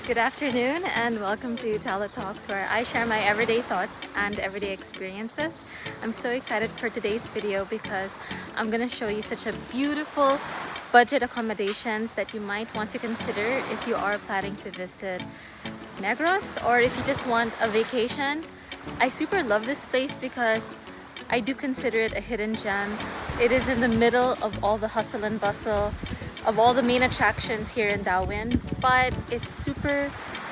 Good afternoon and welcome to Tala Talks, where I share my everyday thoughts and everyday experiences. I'm so excited for today's video because I'm going to show you such a beautiful budget accommodations that you might want to consider if you are planning to visit Negros or if you just want a vacation. I super love this place because I do consider it a hidden gem. It is in the middle of all the hustle and bustle of all the main attractions here in Dauin, but it's super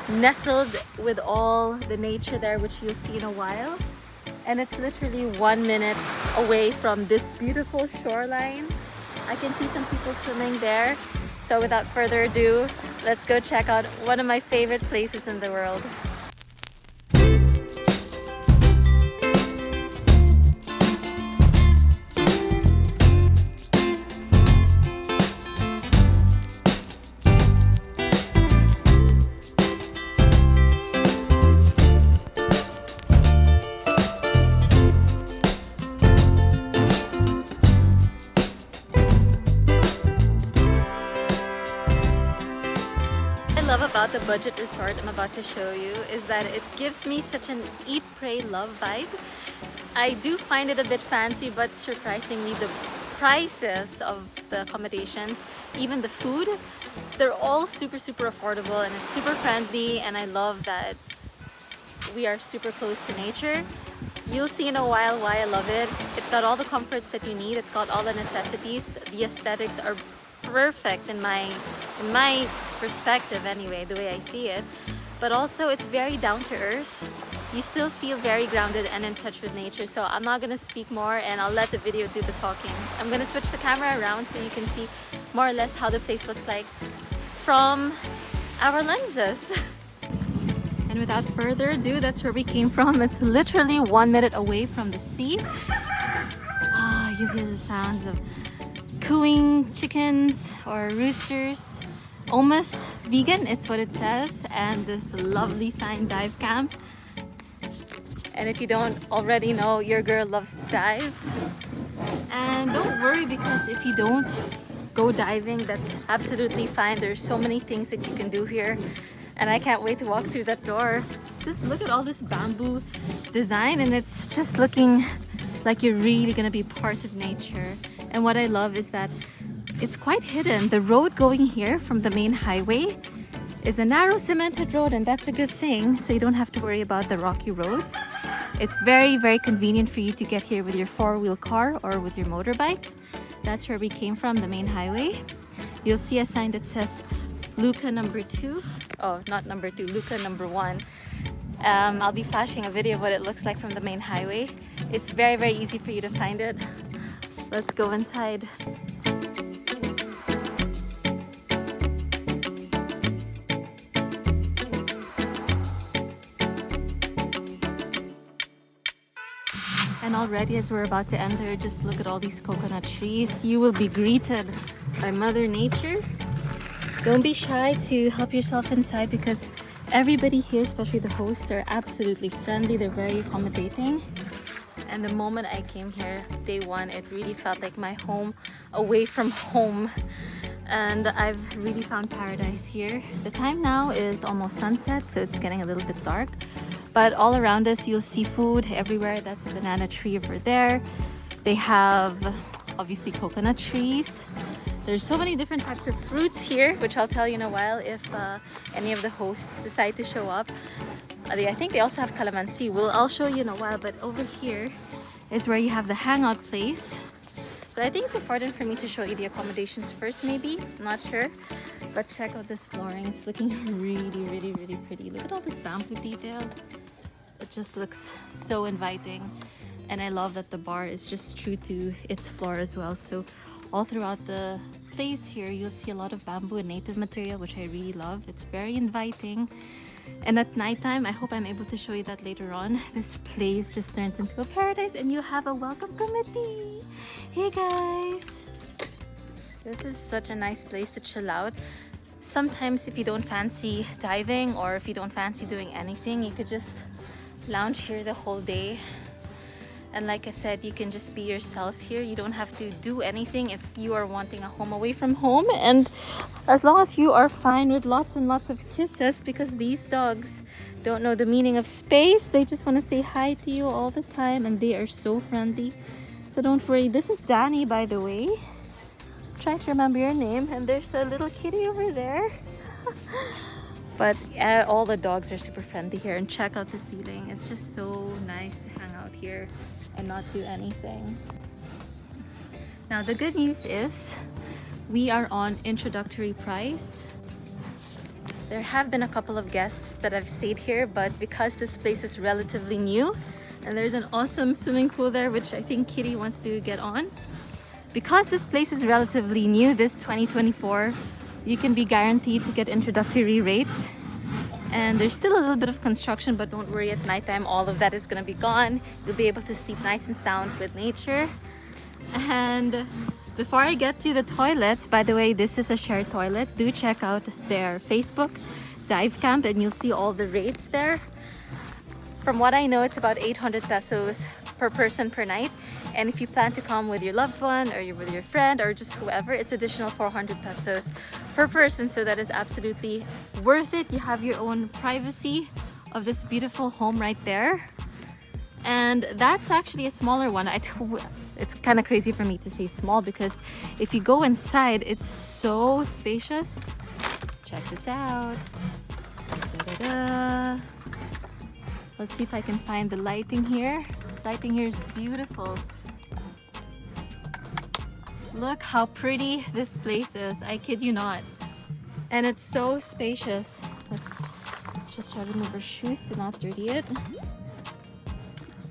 nestled with all the nature there, which you'll see in a while. And it's literally 1 minute away from this beautiful shoreline. I can see some people swimming there. So without further ado, let's go check out one of my favorite places in the world. About the budget resort I'm about to show you is that it gives me such an eat, pray, love vibe. I do find it a bit fancy, but surprisingly the prices of the accommodations, even the food, they're all super affordable, and it's super friendly, and I love that we are super close to nature. You'll see in a while why I love it. It's got all the comforts that you need. It's got all the necessities. The aesthetics are perfect in my perspective anyway, the way I see it. But also it's very down to earth. You still feel very grounded and in touch with nature. So I'm not gonna speak more and I'll let the video do the talking. I'm gonna switch the camera around so you can see more or less how the place looks like from our lenses. And without further ado, that's where we came from. It's literally 1 minute away from the sea. You hear the sounds of cooing chickens or roosters. Almost vegan, it's what it says, and this lovely sign, dive camp. And if you don't already know, your girl loves to dive. And don't worry, because if you don't go diving, that's absolutely fine. There's so many things that you can do here, and I can't wait to walk through that door. Just look at all this bamboo design, and it's just looking like you're really gonna be part of nature. And what I love is that it's quite hidden. The road going here from the main highway is a narrow cemented road, and that's a good thing, so you don't have to worry about the rocky roads. It's very convenient for you to get here with your four-wheel car or with your motorbike. That's where we came from, the main highway. You'll see a sign that says Luca number 2. Oh, not number 2, Luca number 1. I'll be flashing a video of what it looks like from the main highway. It's very easy for you to find it. Let's go inside. And already as we're about to enter, just look at all these coconut trees. You will be greeted by Mother Nature. Don't be shy to help yourself inside, because everybody here, especially the hosts, are absolutely friendly. They're very accommodating. And the moment I came here, day one, it really felt like my home away from home. And I've really found paradise here. The time now is almost sunset, so it's getting a little bit dark. But all around us, you'll see food everywhere. That's a banana tree over there. They have, obviously, coconut trees. There's so many different types of fruits here, which I'll tell you in a while if any of the hosts decide to show up. I think they also have calamansi. I'll show you in a while, but over here is where you have the hangout place. But I think it's important for me to show you the accommodations first, maybe. I'm not sure. But check out this flooring. It's looking really pretty. Look at all this bamboo detail. It just looks so inviting. And I love that the bar is just true to its floor as well. So all throughout the place here, you'll see a lot of bamboo and native material, which I really love. It's very inviting. And at nighttime, I hope I'm able to show you that later on, this place just turns into a paradise and you'll have a welcome committee. Hey guys! This is such a nice place to chill out. Sometimes if you don't fancy diving or if you don't fancy doing anything, you could just lounge here the whole day. And like I said, you can just be yourself here. You don't have to do anything if you are wanting a home away from home. And as long as you are fine with lots and lots of kisses, because these dogs don't know the meaning of space. They just want to say hi to you all the time, and they are so friendly. So don't worry. This is Danny, by the way. Try to remember your name. And there's a little kitty over there. But all the dogs are super friendly here. And check out the ceiling. It's just so nice to hang out here and not do anything. Now the good news is we are on introductory price. There have been a couple of guests that have stayed here, but because this place is relatively new and there's an awesome swimming pool there, which I think Kitty wants to get on. Because this place is relatively new, this 2024, you can be guaranteed to get introductory rates. And there's still a little bit of construction, but don't worry, at nighttime all of that is going to be gone. You'll be able to sleep nice and sound with nature. And before I get to the toilets, by the way, this is a shared toilet. Do check out their Facebook dive camp and you'll see all the rates there. From what I know, it's about 800 pesos per person per night. And if you plan to come with your loved one or with your friend or just whoever, it's additional 400 pesos per person. So that is absolutely worth it. You have your own privacy of this beautiful home right there. And that's actually a smaller one. It's kind of crazy for me to say small because if you go inside, it's so spacious. Check this out. Da-da-da. Let's see if I can find the lighting here. Lighting here is beautiful. Look how pretty this place is. I kid you not. And it's so spacious. Let's just try to remove our shoes to not dirty it.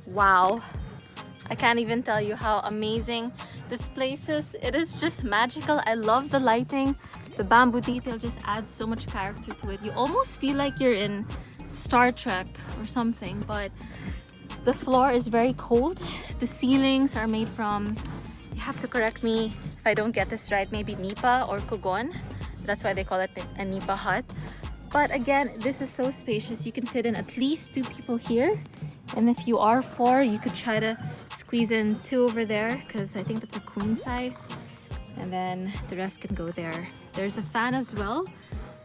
Wow. I can't even tell you how amazing this place is. It is just magical. I love the lighting. The bamboo detail just adds so much character to it. You almost feel like you're in Star Trek or something, but the floor is very cold. The ceilings are made from, you have to correct me if I don't get this right, maybe nipa or kugon. That's why they call it a nipa hut. But again, this is so spacious. You can fit in at least 2 people here. And if you are 4, you could try to squeeze in 2 over there because I think that's a queen size. And then the rest can go there. There's a fan as well.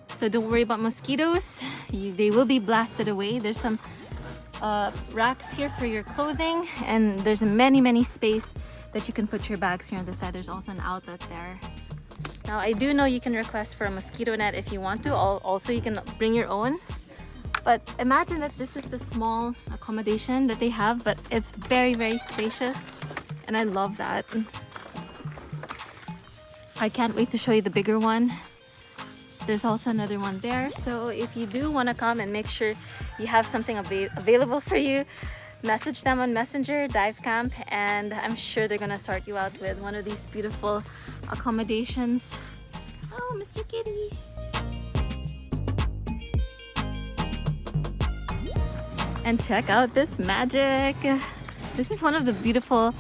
So don't worry about mosquitoes. They will be blasted away. There's some racks here for your clothing, and there's many space that you can put your bags here on the side. There's also an outlet there. Now I do know you can request for a mosquito net if you want to. Also you can bring your own, but imagine that this is the small accommodation that they have, but it's very spacious and I love that. I can't wait to show you the bigger one. There's also another one there. So if you do want to come and make sure you have something available for you, message them on Messenger, Dive Camp, and I'm sure they're gonna sort you out with one of these beautiful accommodations. Oh, Mr. Kitty. And check out this magic. This is one of the beautiful,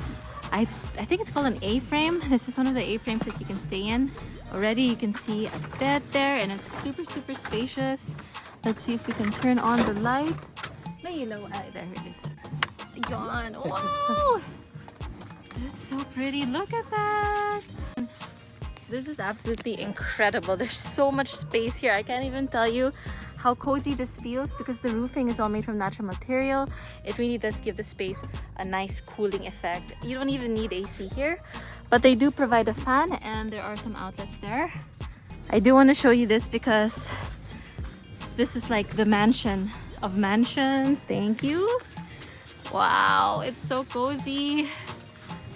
I think it's called an A-frame. This is one of the A-frames that you can stay in. Already you can see a bed there and it's super spacious. Let's see if we can turn on the light. May ilaw. There it is. Yawn. Wow! That's so pretty. Look at that. This is absolutely incredible. There's so much space here. I can't even tell you how cozy this feels because the roofing is all made from natural material. It really does give the space a nice cooling effect. You don't even need AC here, but they do provide a fan and there are some outlets there. I do want to show you this because this is like the mansion of mansions. Thank you. Wow, it's so cozy.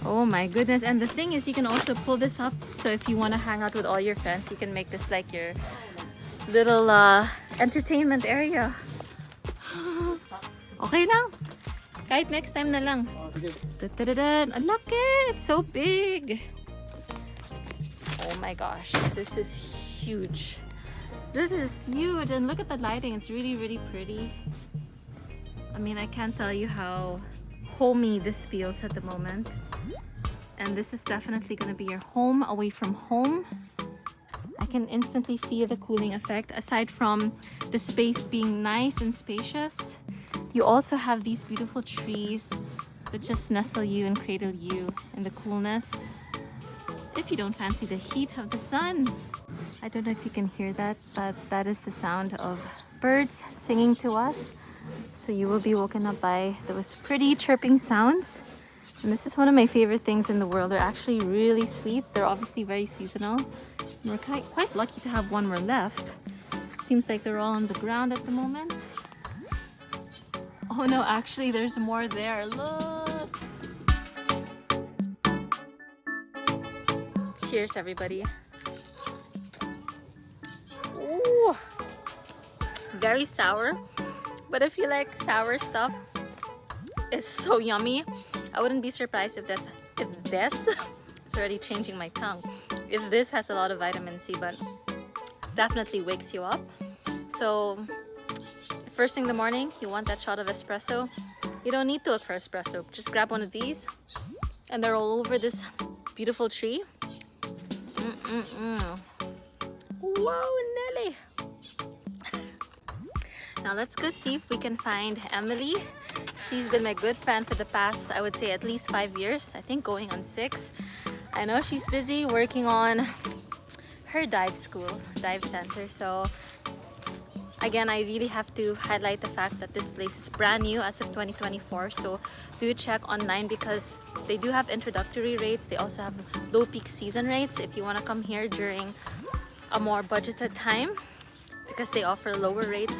Oh my goodness. And the thing is, you can also pull this up, so if you want to hang out with all your friends, you can make this like your little entertainment area. Okay lang. Kahit next time na lang. Da-da-da-da. Look it! It's so big. Oh my gosh, this is huge. This is huge, and look at the lighting. It's really pretty. I mean, I can't tell you how homey this feels at the moment. And this is definitely going to be your home away from home. I can instantly feel the cooling effect. Aside from the space being nice and spacious, you also have these beautiful trees but just nestle you and cradle you in the coolness if you don't fancy the heat of the sun. I don't know if you can hear that, but that is the sound of birds singing to us. So you will be woken up by those pretty chirping sounds. And this is one of my favorite things in the world. They're actually really sweet. They're obviously very seasonal. And we're quite lucky to have one more left. Seems like they're all on the ground at the moment. Oh no, actually there's more there. Look! Cheers, everybody. Ooh, very sour, but if you like sour stuff, it's so yummy. I wouldn't be surprised if this it's already changing my tongue, if this has a lot of vitamin C, but definitely wakes you up. So first thing in the morning, you want that shot of espresso. You don't need to look for espresso, just grab one of these and they're all over this beautiful tree. Whoa, Nelly! Now let's go see if we can find Emily. She's been my good friend for the past, I would say, at least 5 years. I think going on 6. I know she's busy working on her dive school, dive center. So again, I really have to highlight the fact that this place is brand new as of 2024. So do check online because they do have introductory rates. They also have low peak season rates if you want to come here during a more budgeted time, because they offer lower rates.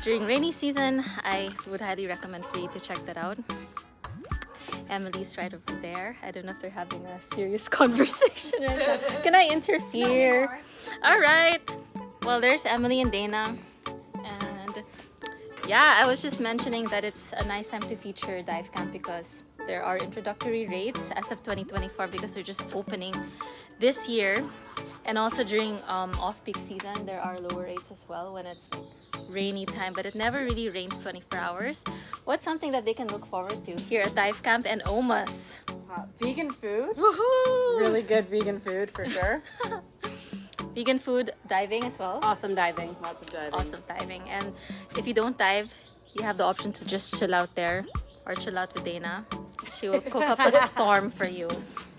During rainy season, I would highly recommend for you to check that out. Emily's right over there. I don't know if they're having a serious conversation right now. Can I interfere? No, all right. Well, there's Emily and Dana. And yeah, I was just mentioning that it's a nice time to feature dive camp because there are introductory rates as of 2024 because they're just opening this year. And also during off-peak season, there are lower rates as well when it's rainy time, but it never really rains 24 hours. What's something that they can look forward to here at Dive Camp and OMAS? Vegan food. Woohoo! Really good vegan food for sure. Vegan food, diving as well. Awesome diving. Lots of diving. Awesome diving. And if you don't dive, you have the option to just chill out there or chill out with Dana. She will cook up a storm for you.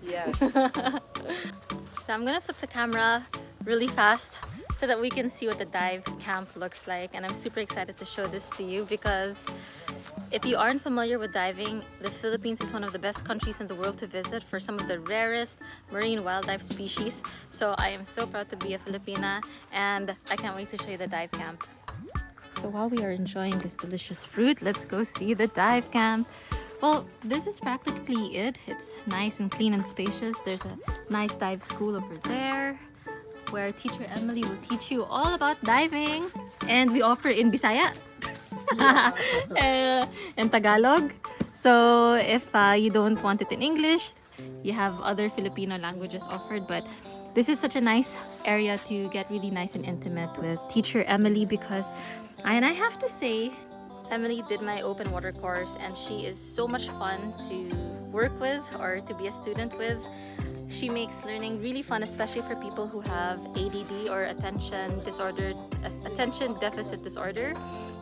Yes. So I'm gonna flip the camera really fast so that we can see what the dive camp looks like. And I'm super excited to show this to you because if you aren't familiar with diving, the Philippines is one of the best countries in the world to visit for some of the rarest marine wildlife species. So I am so proud to be a Filipina and I can't wait to show you the dive camp. So while we are enjoying this delicious fruit, let's go see the dive camp. Well, this is practically it. It's nice and clean and spacious. There's a nice dive school over there where teacher Emily will teach you all about diving. And we offer in Bisaya and Tagalog. So if you don't want it in English, you have other Filipino languages offered. But this is such a nice area to get really nice and intimate with teacher Emily because, and I have to say, Emily did my open water course and she is so much fun to work with or to be a student with. She makes learning really fun, especially for people who have ADD or attention deficit disorder.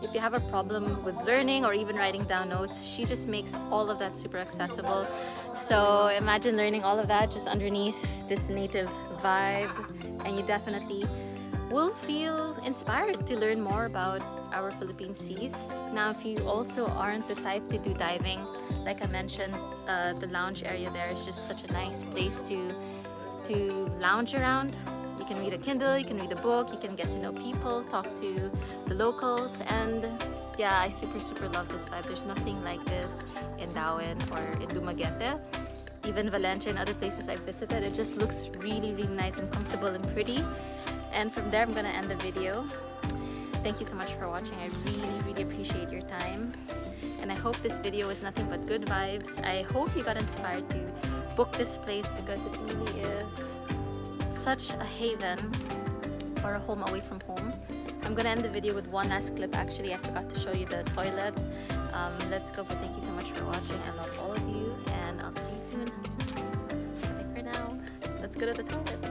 If you have a problem with learning or even writing down notes, she just makes all of that super accessible. So imagine learning all of that just underneath this native vibe, and you definitely will feel inspired to learn more about our Philippine seas. Now, if you also aren't the type to do diving, like I mentioned, the lounge area there is just such a nice place to lounge around. You can read a Kindle, you can read a book, you can get to know people, talk to the locals, and yeah, I super love this vibe. There's nothing like this in Dauin or in Dumaguete. Even Valencia and other places I've visited, it just looks really nice and comfortable and pretty. And from there, I'm gonna end the video. Thank you so much for watching. I really appreciate your time. And I hope this video was nothing but good vibes. I hope you got inspired to book this place because it really is such a haven or a home away from home. I'm gonna end the video with one last clip. Actually, I forgot to show you the toilet. Let's go, but thank you so much for watching. I love all of you and I'll see you soon. Bye for now. Let's go to the toilet.